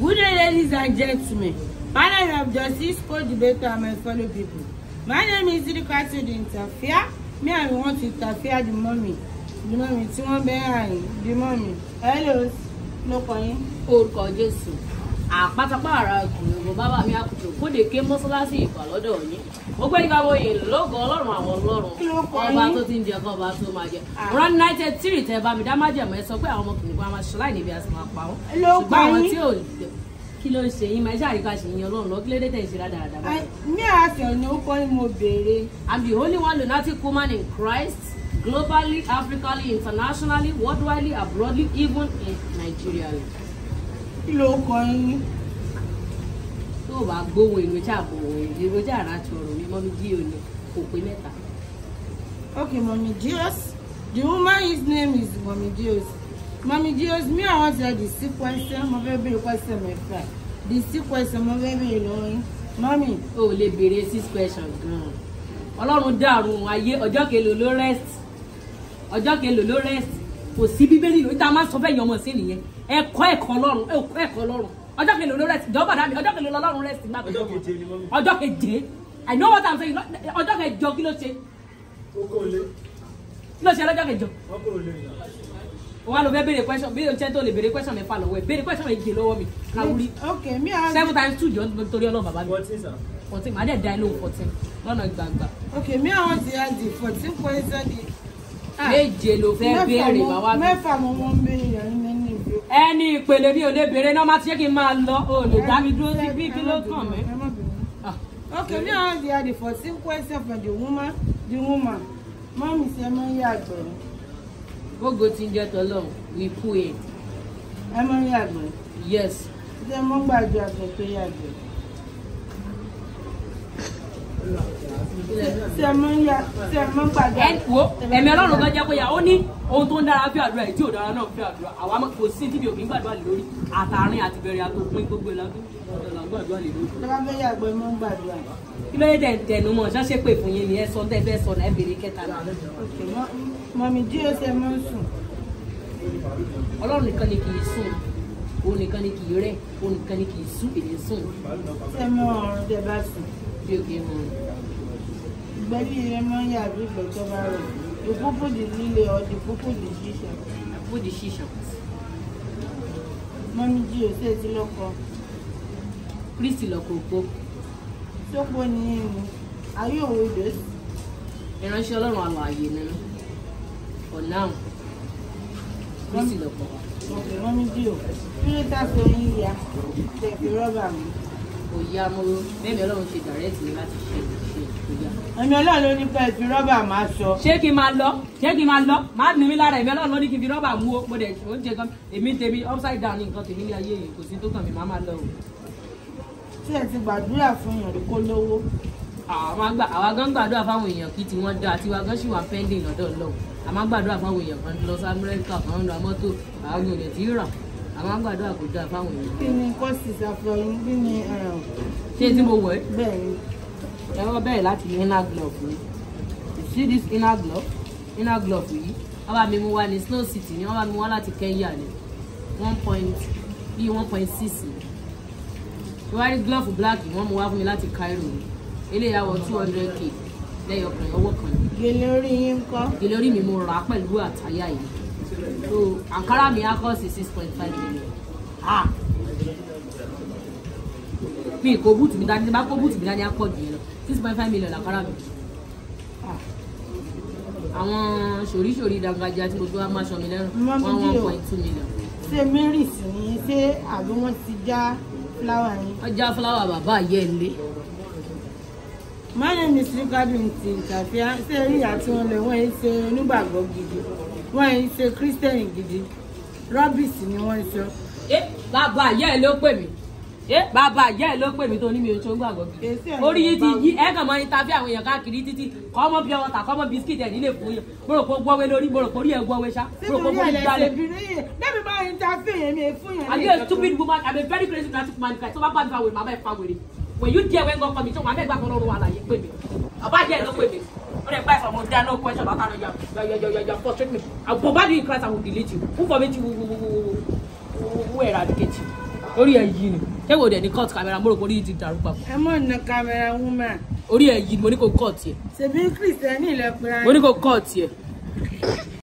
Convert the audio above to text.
Good day, ladies and gentlemen. Panel of Justice, co-debater, and my fellow people. My name is Ijesaekun the interfere. Me, I want to interfere the mommy. The mommy, tí wọ́n behind the mommy. Hello, no calling. Orúkọ Jésù. Àpátápá ara ọkùnrin bàbá mi àkùtù kóde ké mọ́sálásí ìfà lọ́dọ̀ yín. Mo gbé nípa bóyá lógo Ọlọ́run àwọn Ọlọ́run. Ọba tó ti ń jẹ kọ́ ọba tó máa jẹ. Run 93 tẹ bá mi dá májẹ̀mọ́ ẹ sọ pé àwọn ọmọkùnrin kan máa ṣọláì níbi àti máa pa wọ́n. Ṣùgbọ́n àwọn tí ò kí ló ń ṣe yín máa ṣàríkà ṣe yín Ọlọ́run lọ kí ló dé tẹ̀ ń ṣe dáadáa. Mi àti ọ̀nà ó kọ́ ni mo béèrè. I'm the only one lunatic woman in Christ, globally, Africally, internationally, worldwide, abroadly, even in Nigeria. Kí ló kọ́ yín? Tó o bá gbóhùn èròjà àbòwò èròjà àràtì ọ̀rọ̀ mi Mummy G.O ni kò pé mẹ́ta. Okay, Mummy G.O. The woman's name is Mummy G.O. Mummy G.O. Me, I want to have the sick question. My baby question, my friend. The sick question, my baby, you know. Mommy. O lè béèrè 6 questions gan. Ọlọ́run dàrú ayé ọjọ́ kelo ló rest. Ọjọ́ kelo ló rest. Kò sí Bíbélì ló tá máa sọ fẹ́ yan ọmọ sí nìyẹn. Ẹ̀kọ́ Ọlọ́run, ẹ̀kọ́ Ọlọ́run. Ọjọ́ kelo ló rest. Jọba dá mi, ọjọ́ kelo Ọlọ́run rest nígbà tó. Ọjọ́ keje. I know what I'm saying. Ọjọ́ kẹjọ kí ló ṣe? Kí ló ṣe lọ́jọ́ kẹjọ? Wọ́n lọ béèrè question, bí o ṣe tó lè béèrè question mẹ́fà lọ́wọ́ ẹ̀. Béèrè question méje lọ́wọ́ mi. Kawuri. Okay, me I 7 times 2 jọ nítorí Ọlọ́run bàbá mi. 14. Màá dẹ̀ dá ẹ lóhùn 14. Lọ́nà gbangba. Okay, me I want to have the 14 question. Méje ló fẹ́ béèrè bàbá mi. Mẹ́fà mo wọ́n béèrè ẹni ìbí. Ẹni ìpele mi ò lè béèrè náà má ti ṣe kí n máa lọ. O lè dá mi dúró sí bí kí ló kàn mí. Okay, me I want to have the 14 question for the woman. The woman. Mommy ṣe mọ́ yàgbẹ́. Gbogbo tí ń jẹ́ tọ́lọ́run, we pray. Ẹ mọ́ yàgbẹ́. Yes. Ṣé mọ́ gbàdúrà tó yàgbẹ́? Ṣé mọ́ gbàdúrà? Wo ẹ̀mí Ọlọ́run kan jẹ́ kó yà ó ní ohun tó ń dára fi àdúrà yìí tí ò dára náà fi àdúrà. Àwa kò sí tíbi òkè ń gbàdúrà lè lórí. Àtàrin àti bẹ̀rẹ̀ àtòpin gbogbo ìlànà gbàdúrà lè lórí. Ṣé wọ́n fẹ́ yàgbẹ́ mọ́ gbàdúrà? Kí ló dé tẹnu mọ́ ṣáṣẹ́ pè fún yín ni ẹ sọ tẹ́ fẹ́ sọ náà ẹ béèrè kẹta náà. Mummy G.O. ṣe mọ́ sùn. Ọlọ́run nìkan ni kì í sùn. Òun nìkan ni kì í rẹ̀. Òun nìkan ni kì í sùn èdè sùn. Ṣé mọ́ ọ̀run tẹ bá sùn? Bí o kì í mọ̀. Ìgbẹ́bí rẹ mọ́ yàgbé ìgbẹ́jọ́ bá rẹ̀. Ìpúpù di líle ọdí púpù di ṣíṣàn. Púpù di ṣíṣàn. Mummy G.O. ṣe ti lọ́kọ. Kristi lọ́kọ òpó. Sọ́pọ̀ ni ẹnu. Ayé òwe dé. Ìránṣẹ́ Ọlọ́run alààyè nínú. For now, Kristi lọ́kọ. Okay, Mummy G.O. Kí ló tá sọ yín ya? Ṣé fi rọ́bà mi? Kò yá mo bẹ́ẹ̀ni Ọlọ́run ṣe dàrẹ́tì mi láti ṣe kò yá. Ẹ̀mí Ọlọ́run ló ní pé fi rọ́bà máa sọ. Ṣé kí n máa lọ? Ṣé kí n máa lọ? Má ní mi lára ẹ̀mí Ọlọ́run ló ní kí n fi rọ́bà mú o. Mo dẹ̀ ó ń jẹ gan. Èmi tèmi upside down ní nǹkan tèmi ní ayé yìí kò sí tó kàn mí máa lọ o. Ṣé ẹ ti gbàdúrà fún èèyàn kó lówó? Àwa gan gbàdúrà fáwọn èèyàn kí tiwọn dáa tiwa gan sì wà pending lọ́dọ̀ Ọlọ́run. A máa gbàdúrà fáwọn èèyàn kan lọ sí Amẹ́ríkà kan ra mọ́tò àwọn èèyàn tí rà. A máa gbàdúrà kó dáa fáwọn èèyàn. Kí ni kọ́sì ṣàfihàn kí ni ṣé tí mo wọ̀ ẹ́? bẹ́ẹ̀ ni. Ẹ wọ́n bẹ̀rẹ̀ láti inner glove yìí. You see this inner glove? Inner glove yìí. Wọ́n bá mi mú wá ní Snow City ni wọ́n bá mi wá láti Kenya ní 1.6. Wọ́n rí glove black wọ́n mú wá fún mi láti Cairo ní. Eléyà wọ 200k lẹ́yìn ọkùnrin ọwọ́ kan. Gèlè orí yín ń kọ́. Gèlè orí mi mo rà á pẹ̀lú àtàyà yìí. So Ankara mi á kọ́ sí 6.5 million. Mi kò búùtù mi dání bá kó búùtù mi dání á kọ́ jù yẹn lọ 6.5 million Ankara mi. Àwọn ṣòríṣòrí dàgbàjà tí mo tó wá máa ṣọ mi lẹ́rù 1.2 million. Ṣé Mary sì ni ṣé àbí wọ́n ti já fúláwà yín? Wọ́n já fúláwà bàbá yẹ̀ lé. My name is Ijesaekun the interfere. Ṣé rí àti wọn lè wọ́n yìí ṣe onígbàgbọ́ gidi? Wọ́n yìí ṣe Christian gidi. Rọ́bìsì ni wọ́n sọ. Bàbá yẹ̀ ló pè mí. Bàbá yẹ̀ ló pè mí tó ní mi ò tó gbàgbọ́ gidi. Orí yìí ti yí ẹ kàn mọ́ interview àwọn èèyàn káàkiri títí kọ́ ọmọ pure water kọ́ ọmọ biscuit ẹ̀ nílé fún yẹn. Mo rò pé gbọ́wé lórí mo rò pé orí ẹ̀ gbọ́wé ṣá. Mo rò pé orí gbálẹ̀. Bẹ́ẹ̀ni bá interview yẹn mi fún yẹn. Are you a stupid woman? I'm a very crazy dramatic man. So bá bá mi fa wèrè màmá ẹ̀ fa wèrè. When you there when God come, you want to back on all the way. About here, no way. When I buy from there, no question about you frustrate me. I'll bombard you in Christ and will delete you. Who forbid you? Who eradicate you? orí ẹ̀ yìí ni ṣé kò dẹ̀ ní cut camera mo rò pé orí ti dàrú papọ̀. ẹ mọ̀ ní camera woman. orí ẹ̀ yìí ni mo ní kó cut yẹ. ṣèbí Kristẹni ilẹ̀ pẹ̀lú. mo ní kó cut yẹ.